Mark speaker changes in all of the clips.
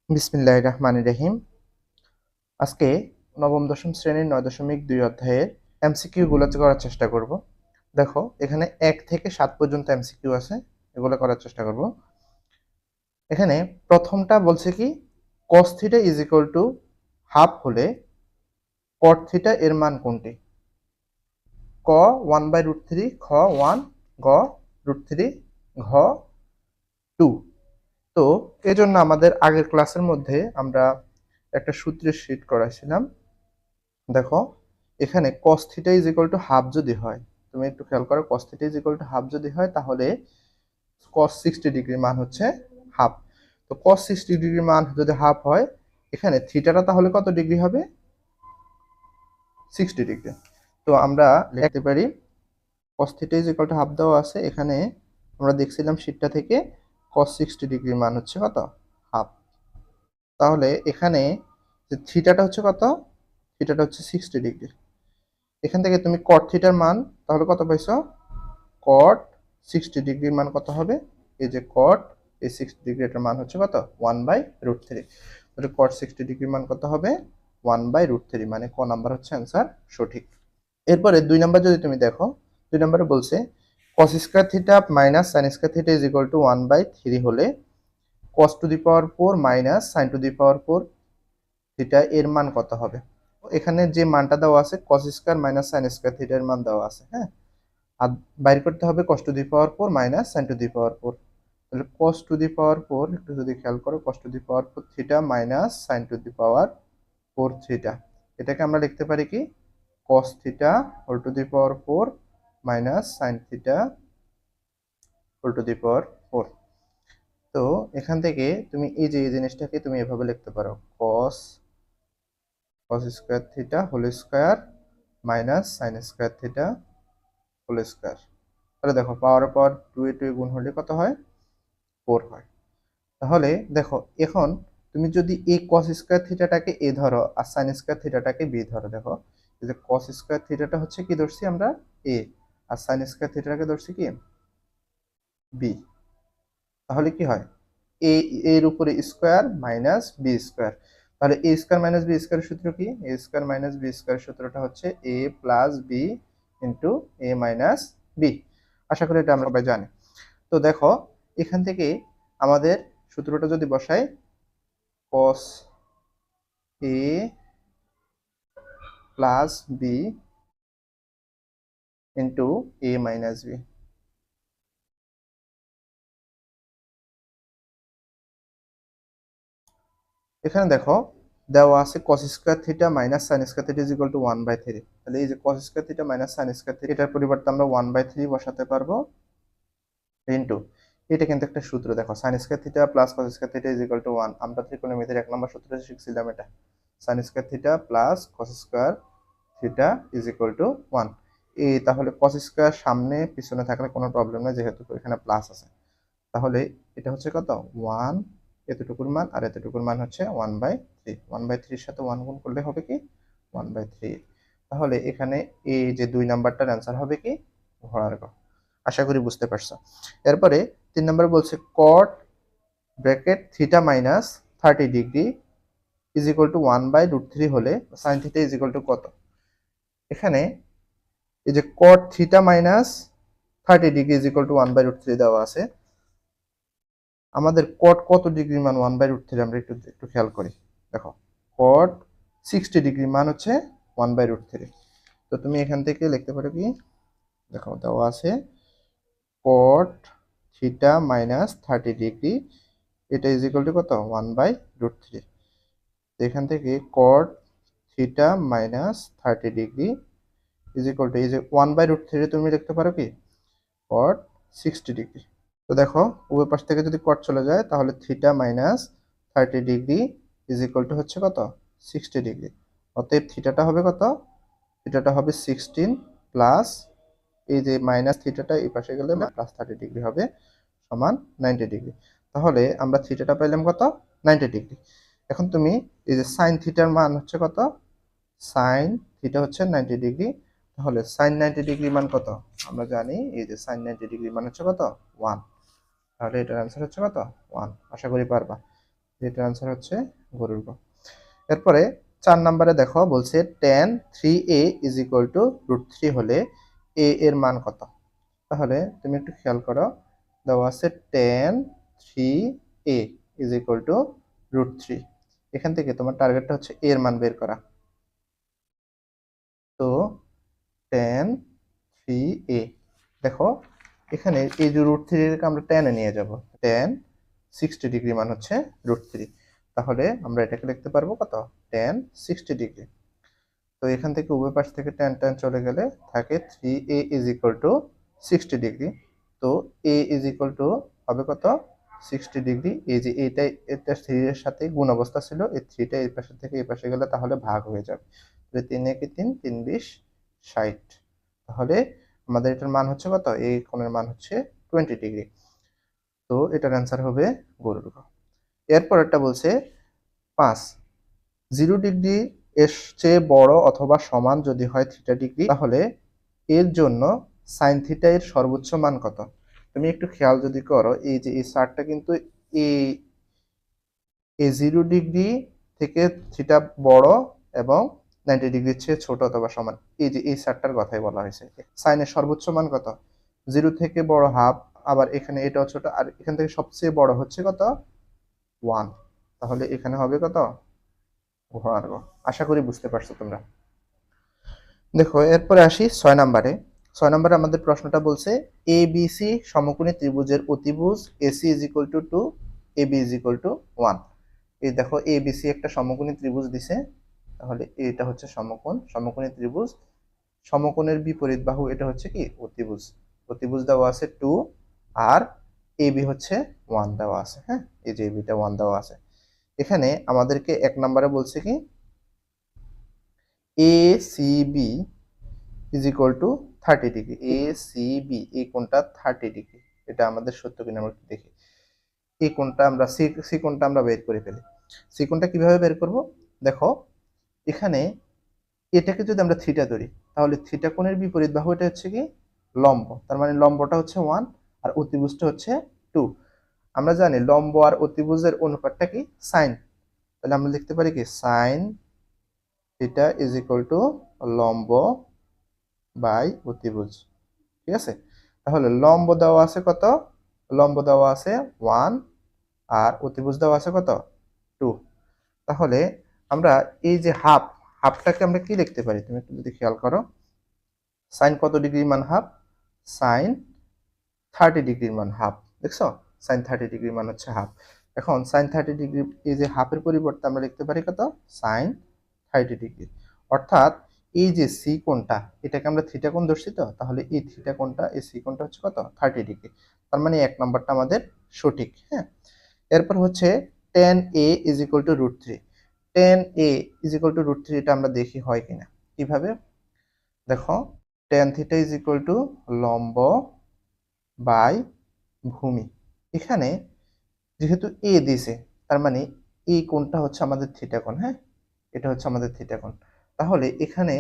Speaker 1: বিসমিল্লাহির রহমানির রহিম। আজকে নবম দশম শ্রেণীর 9.2 অধ্যায়ের এমসিকিউ গুলো করার চেষ্টা করব। দেখো এখানে 1 থেকে 7 পর্যন্ত এমসিকিউ আছে, এগুলো করার চেষ্টা করব। এখানে প্রথমটা বলছে কি cos θ = হাফ হলে cot θ এর মান কোনটি? ক 1/√3, খ 1, গ √3, ঘ 2। তো এজন্য আমাদের আগের ক্লাসের মধ্যে আমরা একটা সূত্রের শীট করাইছিলাম। দেখো এখানে cos θ = হাফ যদি হয়, তুমি একটু খেয়াল করো, cos θ = হাফ যদি হয় তাহলে cos 60 ডিগ্রির মান হচ্ছে হাফ। তো cos 60 ডিগ্রির মান যদি হাফ হয়, এখানে থিটাটা তাহলে কত ডিগ্রি হবে? 60 ডিগ্রি। তো আমরা লিখতে পারি cos θ = হাফ দেওয়া আছে, এখানে আমরা দেখছিলাম শীটটা থেকে cos 60 ডিগ্রির মান হচ্ছে কত? হাফ। তাহলে এখানে যে থিটাটা হচ্ছে কত? থিটাটা হচ্ছে 60 ডিগ্রি। এখান থেকে তুমি cot থিটার মান তাহলে কত পাইছো? cot 60 ডিগ্রির মান কত হবে? এই যে cot এই 60 ডিগ্রি, এটার মান হচ্ছে কত? 1/√3। তাহলে cot 60 ডিগ্রির মান কত হবে? 1/√3, মানে ক নাম্বার হচ্ছে অ্যান্সার সঠিক। এরপরে 2 নাম্বার যদি তুমি দেখো, 2 নম্বরে বলছে cos square theta minus sin square theta = 1/3 হলে cos to the power 4 minus sin to the power 4 theta এর মান কত হবে? এখানে যে মানটা দেওয়া আছে cos square minus sin square theta এর মান দেওয়া আছে, হ্যাঁ। আর বাইর করতে হবে cos to the power 4 minus sin to the power 4। তাহলে cos টু দি পাওয়ার 4 একটু যদি খেয়াল করো, cos to the power 4 theta minus sin to the power 4 theta, এটাকে আমরা লিখতে পারি কি cos theta whole to the power 4 minus sin theta whole to the power 4। তো এখান থেকে তুমি এই যে এই জিনিসটাকে তুমি এভাবে লিখতে পারো cos square theta whole square minus sin square theta whole square. তাহলে দেখো পাওয়ার পর 2 এ 2 গুণ হলে কত হয়? 4 হয়। তাহলে দেখো এখন তুমি যদি এই cos স্কয়ার থিটাটাকে a ধরো আর sin স্কয়ার থিটাটাকে b ধরো, দেখো এই যে cos স্কয়ার থিটাটা হচ্ছে কি ধরছি আমরা? a, আর sin স্কয়ার থিটাটাকে ধরছি কি? b। তাহলে কি হয়? a এর উপরে স্কয়ার মাইনাস b স্কয়ার। তাহলে a স্কয়ার মাইনাস b স্কয়ারের সূত্র কি? a স্কয়ার মাইনাস b স্কয়ারের সূত্রটা হচ্ছে a plus b into a minus b। আশা করি এটা আমরা সবাই জানি। তো দেখো এখান থেকে আমাদের সূত্রটা যদি বসাই cos a plus b into a minus b। এখানে দেখো দেওয়া আছে cos square theta minus sin square theta = 1/3। তাহলে এই যে cos square theta minus sin square theta, এটার পরিবর্তে আমরা 1/3 বসাতে পারবো ইনটু, এটা কিন্তু একটা সূত্র, দেখো sin square theta plus cos square theta = 1। আমরা ত্রিকোণমিতির 1 নম্বর সূত্রে শিখছিলাম এটা, sin square theta plus cos square theta = 1। এই তাহলে cos স্কয়ার সামনে পিছনে থাকলে কোনো প্রবলেম নেই, যেহেতু এখানে প্লাস আছে। তাহলে এটা হচ্ছে কত? 1, এতটুকুর মান আর এতটুকুর মান হচ্ছে 1/3। 1/3 এর সাথে 1 গুণ করলে হবে কি? 1/3। তাহলে এখানে এই যে 2 নাম্বারটার অ্যান্সার হবে কি? ঘোড়ার গ। আশা করি বুঝতে পারছো। এরপরে 3 নম্বরে বলছে cot bracket theta minus 30 degree = 1/√3 হলে sin থিটা কত? এখানে এই যে cot থিটা মাইনাস 30 ডিগ্রি = 1/√3 দেওয়া আছে। আমাদের cot কত ডিগ্রির মান 1/√3 আমরা একটু একটু খেয়াল করি। দেখো cot 60 ডিগ্রির মান হচ্ছে 1/√3। তো তুমি এখান থেকে লিখতে পারো কি? দেখো দেওয়া আছে cot থিটা মাইনাস 30 ডিগ্রি, এটা কত? 1/√3। তো এখান থেকে cot থিটা মাইনাস 30 ডিগ্রি এই যে 1/√3 তুমি লিখতে পারো কি? cot 60 degree. তো দেখো উভয় পাশ থেকে যদি cot চলে যায় তাহলে থিটা মাইনাস 30 ডিগ্রি হচ্ছে কত? 60 ডিগ্রি। অতএব থিটাটা হবে কত? থিটাটা হবে 16 প্লাস এই যে মাইনাস থিটাটা এই পাশে গেলে প্লাস 30 ডিগ্রি হবে সমান 90 ডিগ্রি। তাহলে আমরা থিটাটা পাইলাম কত? 90 ডিগ্রি। এখন তুমি এই যে সাইন থিটার মান হচ্ছে কত? সাইন থিটা হচ্ছে 90 ডিগ্রি। তাহলে সাইন 90 ডিগ্রি মান কত? আমরা জানি এই যে সাইন 90 ডিগ্রি মান হচ্ছে কত? 1। তাহলে এটার অ্যান্সার হচ্ছে কত? 1। আশা করি পারবা। এটার আনসার হচ্ছে গরুর গ। এরপরে 4 নম্বরে দেখো বলছে tan 3a is equal two √3 হলে a এর মান কত। তাহলে তুমি একটু খেয়াল করো, দেওয়া আছে tan 3a is equal two √3। এখান থেকে তোমার টার্গেটটা হচ্ছে a এর মান বের করা। তো tan 3a, দেখো এখানে এই যে √3 আমরা টেনে নিয়ে যাব, tan 60 ডিগ্রি মান হচ্ছে √3। তাহলে আমরা এটাকে লিখতে পারবো কত, tan 60 ডিগ্রি। তো এখান থেকে উভয় পাশ থেকে tan tan চলে গেলে থাকে 3a is equal two 60 degree. তো a ইজ ইকুয়াল টু হবে কত, 60 ডিগ্রি। এই যে এটা 3 এর সাথে গুণ অবস্থা ছিল, এই 3টা এই পাশে থেকে এই পাশে গেলে তাহলে ভাগ হয়ে যাবে। 3 একে 3, 3 20 60। তাহলে আমাদের এটার মান হচ্ছে কত, এই কোণের মান হচ্ছে 20 ডিগ্রি। তো এটার অ্যান্সার হবে গরুর ঘ। এরপর একটা বলছে 5 0 ডিগ্রি এর চেয়ে বড় অথবা সমান যদি হয় থিটা ডিগ্রি, তাহলে এর জন্য সাইন থিটা এর সর্বোচ্চ মান কত। তুমি একটু খেয়াল যদি করো, এই যে এই সারটা কিন্তু এই 0 ডিগ্রি থেকে থিটা বড় এবং 90 ডিগ্রির চেয়ে ছোট অথবা সমান, এই যে এই সারটার কথাই বলা হয়েছে। সাইনের সর্বোচ্চ মান কত, 0 থেকে বড় হাফ, আবার এখানে এটাও ছোট, আর এখান থেকে সবচেয়ে বড় হচ্ছে কত, 1। তাহলে এখানে হবে কত, ঘ। আশা করি বুঝতে পারছো তোমরা। দেখো এরপরে আসি 6 নম্বরে। 6 নম্বরে আমাদের প্রশ্নটা বলছে এ বি সি সমকোণী ত্রিভুজের অতিভুজ AC is equal to 2, AB is equal to 1। এই দেখো এ বি সি একটা সমকোণী ত্রিভুজ দিছে, তাহলে এটা হচ্ছে সমকোণ, সমকোণী ত্রিভুজ। সমকোণের বিপরীত বাহু এটা হচ্ছে কি, অতিভুজ। অতিভুজ দেওয়া আছে 2 আর এবি হচ্ছে 1 দেওয়া আছে। হ্যাঁ, এই যে এবিটা 1 দেওয়া আছে। এখানে আমাদেরকে 1 নম্বরে বলছে কি A C B is equal to 30 degree. A C B এই কোণটা 30 ডিগ্রি, এটা আমাদের সত্য কিনা আমরা দেখি। এই কোণটা আমরা সি কোণটা আমরা বের করে ফেলি। সি কোণটা কিভাবে বের করব, দেখো এখানে এটাকে যদি আমরা থিটা ধরি, তাহলে থিটা কোণের বিপরীত বাহু এটা হচ্ছে কি লম্ব, তার মানে লম্বটা হচ্ছে 1 আর অতিভুজটা হচ্ছে 2। আমরা জানি লম্ব আর অতিভুজের অনুপাতটা কি, সাইন। তাহলে আমরা লিখতে পারি কি, sine theta is equal two লম্ব বাই অতিভুজ। ঠিক আছে, তাহলে লম্ব দেওয়া আছে কত, লম্ব দেওয়া আছে 1 আর অতিভুজ দেওয়া আছে কত, 2। তাহলে আমরা এই যে হাফটাকে আমরা কি লিখতে পারি, তুমি একটু যদি খেয়াল করো, সাইন কত ডিগ্রির মান হাফ, সাইন 30 ডিগ্রির মান হাফ। দেখছো, সাইন 30 ডিগ্রির মান হচ্ছে হাফ। এখন সাইন 30 ডিগ্রি, এই যে হাফের পরিবর্তে আমরা লিখতে পারি কত, সাইন 30 ডিগ্রি। অর্থাৎ এই যে সি কোণটা, এটাকে আমরা থিটা কোণ ধরছি, তো তাহলে এই থিটা কোণটা, এই সি কোণটা হচ্ছে কত, 30 ডিগ্রি। তার মানে 1 নাম্বারটা আমাদের সঠিক। হ্যাঁ, এরপর হচ্ছে tan a is equal two √3। tan a is equal two √3, এটা আমরা দেখি হয় কিনা। কিভাবে, দেখো tan theta is equal two লম্ব বাই ভূমি। এখানে যেহেতু এ দিছে, তার মানে এই কোণটা হচ্ছে আমাদের থিটা কোণ। হ্যাঁ, এটা হচ্ছে আমাদের থিটা কোণ। তাহলে এখানে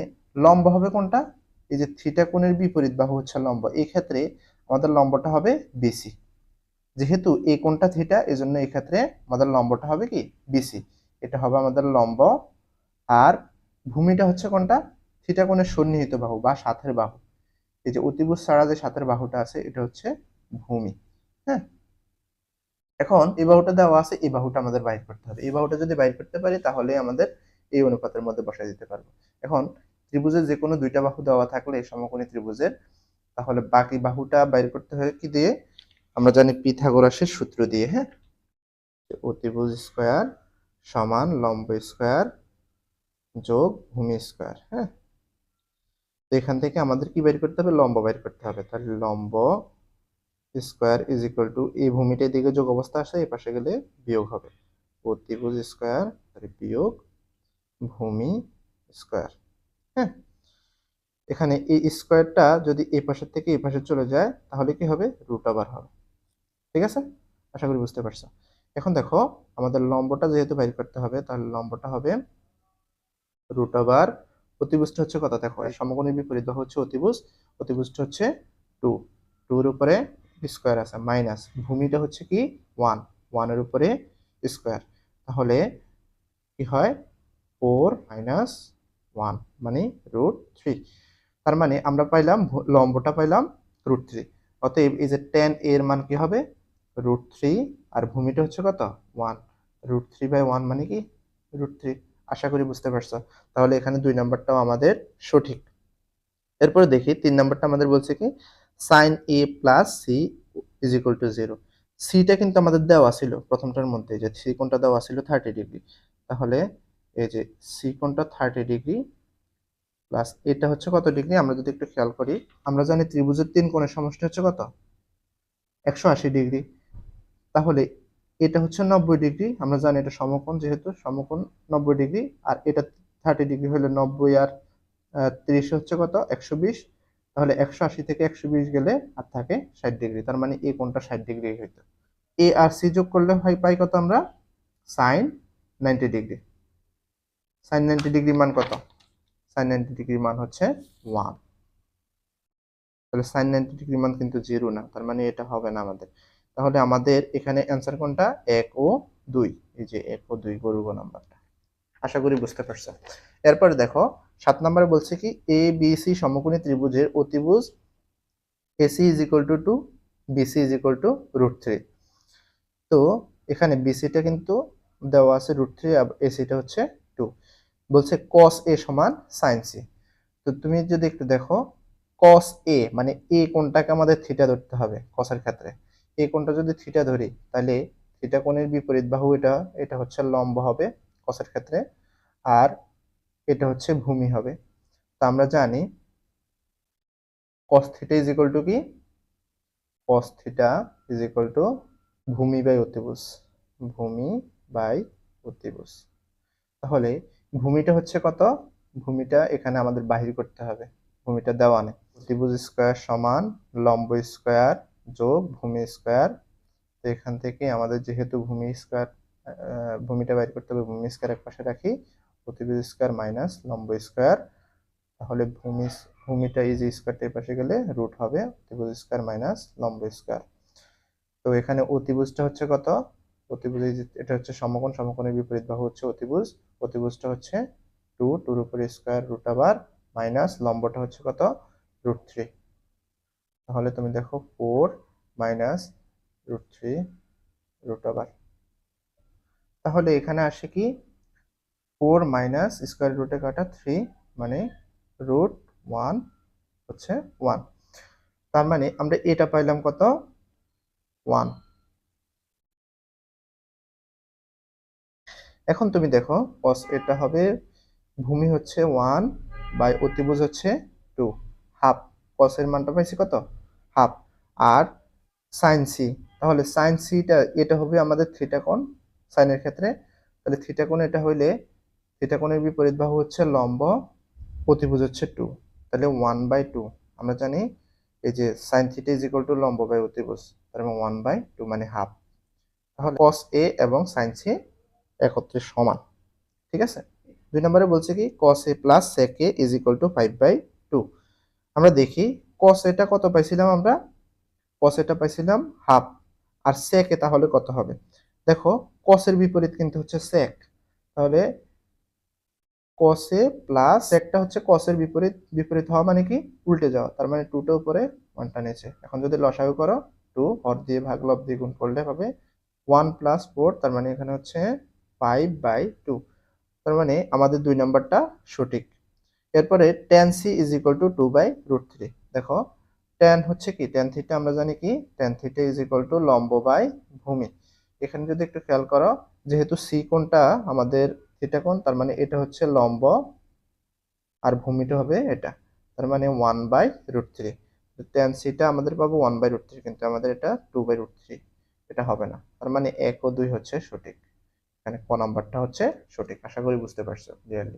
Speaker 1: লম্ব হবে কোনটা, এই যে থিটা কোণের বিপরীত বাহু হচ্ছে লম্ব, এই ক্ষেত্রে আমাদের লম্বটা হবে বিসি। যেহেতু এই কোণটা থিটা, এজন্য এই ক্ষেত্রে আমাদের লম্বটা হবে কি, বিসি। এটা হবে আমাদের লম্ব। আর ভূমিটা হচ্ছে কোনটা, থিটা কোণের সন্নিহিত বাহু বা সাথের বাহু। এই যে অতিভুজ ছাড়া যে সাথের বাহুটা আছে, এটা হচ্ছে ভূমি। হ্যাঁ, এখন এই বাহুটা দেওয়া আছে, এই বাহুটা আমাদের বাইর করতে হবে। এই বাহুটা যদি বাইর করতে পারি, তাহলে আমাদের এই অনুপাতের মধ্যে বসাই দিতে পারবো। এখন ত্রিভুজের যে কোনো দুইটা বাহু দেওয়া থাকলে সমকোণী ত্রিভুজের, তাহলে বাকি বাহুটা বাইর করতে হয় কি দিয়ে, আমরা জানি পিথাগোরাসের সূত্র দিয়ে। হ্যাঁ, অতিভুজ স্কয়ার সমান লম্ব স্কয়ার যোগ ভূমি স্কয়ার। হ্যাঁ, তো এখান থেকে আমাদের কি বের করতে হবে, লম্ব বের করতে হবে। তাহলে লম্ব স্কয়ার ইজ ইকুয়াল টু, এই ভূমিটা দিকে যোগ অবস্থা আসে, এই পাশে গেলে বিয়োগ হবে, অতিভুজ স্কয়ার বিয়োগ ভূমি স্কয়ার। হ্যাঁ, এখানে এই স্কয়ারটা যদি এই পাশের থেকে এই পাশে চলে যায়, তাহলে কি হবে, √ওভার হবে। ঠিক আছে, আশা করি বুঝতে পারছো। এখন দেখো আমাদের লম্বটা যেহেতু বাইর করতে হবে, তাহলে লম্বটা হবে √ওভার, অতিভুজটা হচ্ছে কত, দেখো এই সমকোণের বিপরীত বাহু হচ্ছে অতিভুজ, অতিভুজটা হচ্ছে 2, 2 এর উপরে স্কয়ার আছে মাইনাস ভূমিটা হচ্ছে কি 1, 1 এর উপরে স্কয়ার। তাহলে কি হয় 4 মাইনাস 1 মানে √3। তার মানে আমরা পাইলাম লম্বটা পাইলাম √3। অতএব এই যে tan এর মান কি হবে √3 আর ভূমিটা হচ্ছে কত 1। √3/1 মানে কি √3। আশা করি বুঝতে পারছো। তাহলে এখানে 2 নাম্বারটাও আমাদের সঠিক। এরপরে দেখি 3 নাম্বারটা আমাদের বলছে কি sin a + c = 0। সিটা কিন্তু আমাদের দেওয়া ছিল প্রথমটার মধ্যে, যে সি কোণটা দেওয়া ছিল 30 ডিগ্রি। তাহলে এই যে সি কোণটা 30 ডিগ্রি প্লাস এটা হচ্ছে কত ডিগ্রি আমরা যদি একটু খেয়াল করি, আমরা জানি ত্রিভুজের 3 কোণের সমষ্টি হচ্ছে কত 180 ডিগ্রি। তাহলে এটা হচ্ছে 90 ডিগ্রি, আমরা জানি এটা সমকোণ, যেহেতু সমকোণ 90 ডিগ্রি, আর এটা 30 ডিগ্রি হলে 90 আর 30 হচ্ছে কত 120। তাহলে 180 থেকে 120 গেলে আর থাকে 60 ডিগ্রি, তার মানে এই কোণটা 60 ডিগ্রি হইতো। এ আর সি যোগ করলে হয় পাই কত আমরা sin 90 ডিগ্রি। sin 90 ডিগ্রি মান কত? sin 90 ডিগ্রি মান হচ্ছে 1। তাহলে sin 90 ডিগ্রি মান কিন্তু 0 না, তার মানে এটা হবে না আমাদের। তাহলে আমাদের এখানে অ্যান্সার কোনটা 1 ও 2, এই যে 1 ও 2 গরু গ নাম্বারটা। আশা করি বুঝতে পারছো। এরপরে দেখো 7 নম্বরে বলছে কি এ বি সি সমকোণী ত্রিভুজের অতিভুজ AC = 2, BC = √3। তো এখানে বিসিটা কিন্তু দেওয়া আছে √3 আর এসিটা হচ্ছে 2। বলছে cos A সমান sin C। তো তুমি যদি একটু দেখো cos A মানে এ কোণটাকে আমাদের থিটা ধরতে হবে cos এর ক্ষেত্রে। এই কোণটা যদি থিটা ধরি তাহলে থিটা কোণের বিপরীত বাহু এটা, এটা হচ্ছে লম্ব হবে cos এর ক্ষেত্রে, আর এটা হচ্ছে ভূমি হবে। তো আমরা জানি cos θ কি cos θ ভূমি বাই অতিভুজ, ভূমি বাই অতিভুজ। তাহলে ভূমিটা হচ্ছে কত, ভূমিটা এখানে আমাদের বাহির করতে হবে, ভূমিটা দেওয়া নেই। অতিভুজ স্কয়ার সমান লম্ব স্কয়ার যোগ ভূমি স্কয়ার। তো এখান থেকে আমাদের যেহেতু ভূমি স্কয়ার, ভূমিটা বাইর করতে হবে, ভূমি স্কয়ার এক পাশে রাখি, অতিভুজ স্কয়ার মাইনাস লম্ব স্কয়ার। তাহলে ভূমিটা এই যে স্কয়ারটা এই পাশে গেলে রুট হবে অতিভুজ স্কয়ার মাইনাস লম্ব স্কয়ার। তো এখানে অতিভুজটা হচ্ছে কত, অতিভুজ এটা হচ্ছে সমকোণ, সমকোণের বিপরীত বাহু হচ্ছে অতিভুজ, অতিভুজটা হচ্ছে 2, 2 এর উপরে স্কয়ার রুট আবার মাইনাস লম্বটা হচ্ছে কত √3। তাহলে তুমি দেখো 4 মাইনাস √3 রুট আবার। তাহলে এখানে আসে কি 4 মাইনাস স্কয়ার রুটে কাটা 3 মানে √1 হচ্ছে 1। তার মানে আমরা এটা পাইলাম কত 1। এখন তুমি দেখো cos এটা হবে, ভূমি হচ্ছে 1 বাই অতিভুজ হচ্ছে 2, হাফ। cos এর মানটা পাইছি কত হাফ। আর sin c, তাহলে sin c এটা হবে আমাদের থিটা কোণ sin এর ক্ষেত্রে। তাহলে থিটা কোণ এটা হইলে থিটা কোণের বিপরীত বাহু হচ্ছে লম্ব, অতিভুজ হচ্ছে 2, তাহলে 1/2। আমরা জানি এই যে sin θ লম্ব বাই অতিভুজ, তার মানে 1/2 মানে হাফ। তাহলে cos a এবং sin c একত্রে সমান। ঠিক আছে। 2 নম্বরে বলছে কি cos a plus sec a = 5/2। আমরা দেখি cos এটা কত পাইছিলাম আমরা, cos এটা পাইছিলাম হাফ, আর sec এ তাহলে কত হবে। দেখো cos এর বিপরীত কিন্তু হচ্ছে sec, তাহলে cos a প্লাস secটা হচ্ছে cos এর বিপরীত, বিপরীত হওয়া মানে কি উল্টে যাওয়া, তার মানে 2টা উপরে 1টা নিচে। এখন যদি লসাগু করো 2 হর দিয়ে ভাগ লব দিয়ে গুণ করলে হবে 1 + 4, তার মানে এখানে হচ্ছে 5/2। তার মানে আমাদের 2 নাম্বারটা সঠিক। এরপরে tan c = 2/√3। দেখো tan হচ্ছে কি tan থিটা, আমরা জানি কি tan θ = লম্ব বাই ভূমি। এখানে যদি একটু খেয়াল করো, যেহেতু c কোণটা আমাদের থিটা কোণ, তার মানে এটা হচ্ছে লম্ব আর ভূমিটা হবে এটা, তার মানে 1/√3। tan c টা আমাদের পাবো 1/√3, কিন্তু আমাদের এটা 2/√3, এটা হবে না। তার মানে 1 ও 2 হচ্ছে সঠিক। এখানে ক নাম্বারটা হচ্ছে সঠিক। আশা করি বুঝতে পারছো ক্লিয়ারলি।